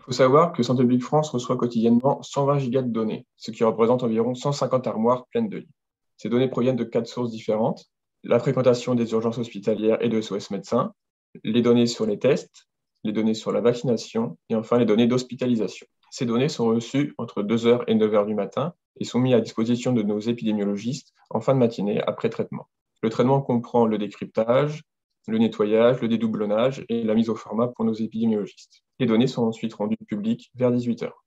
Il faut savoir que Santé publique France reçoit quotidiennement 120 gigas de données, ce qui représente environ 150 armoires pleines de lits. Ces données proviennent de 4 sources différentes: la fréquentation des urgences hospitalières et de SOS médecins, les données sur les tests, les données sur la vaccination et enfin les données d'hospitalisation. Ces données sont reçues entre 2 heures et 9 heures du matin et sont mises à disposition de nos épidémiologistes en fin de matinée après traitement. Le traitement comprend le décryptage, le nettoyage, le dédoublonnage et la mise au format pour nos épidémiologistes. Les données sont ensuite rendues publiques vers 18 heures.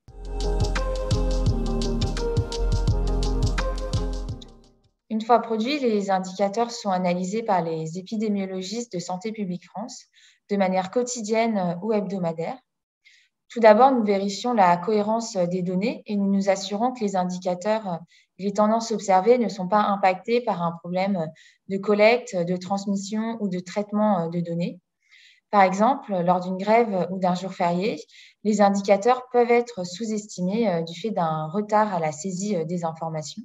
Une fois produits, les indicateurs sont analysés par les épidémiologistes de Santé publique France de manière quotidienne ou hebdomadaire. Tout d'abord, nous vérifions la cohérence des données et nous nous assurons que les indicateurs et les tendances observées ne sont pas impactés par un problème de collecte, de transmission ou de traitement de données. Par exemple, lors d'une grève ou d'un jour férié, les indicateurs peuvent être sous-estimés du fait d'un retard à la saisie des informations.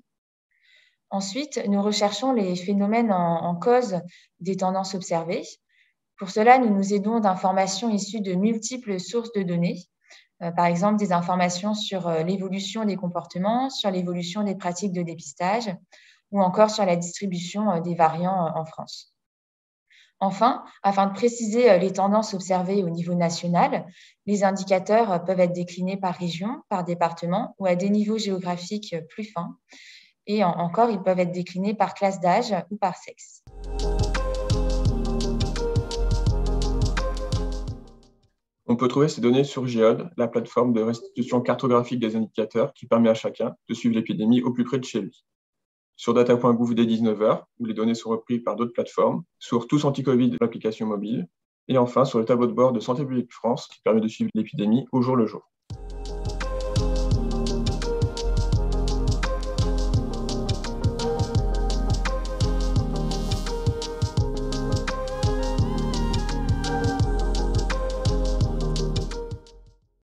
Ensuite, nous recherchons les phénomènes en cause des tendances observées. Pour cela, nous nous aidons d'informations issues de multiples sources de données, par exemple des informations sur l'évolution des comportements, sur l'évolution des pratiques de dépistage ou encore sur la distribution des variants en France. Enfin, afin de préciser les tendances observées au niveau national, les indicateurs peuvent être déclinés par région, par département ou à des niveaux géographiques plus fins. Et encore, ils peuvent être déclinés par classe d'âge ou par sexe. On peut trouver ces données sur Géode, la plateforme de restitution cartographique des indicateurs qui permet à chacun de suivre l'épidémie au plus près de chez lui. Sur data.gouv dès 19 heures, où les données sont reprises par d'autres plateformes, sur Tous Anti-Covid, l'application mobile, et enfin sur le tableau de bord de Santé publique France qui permet de suivre l'épidémie au jour le jour.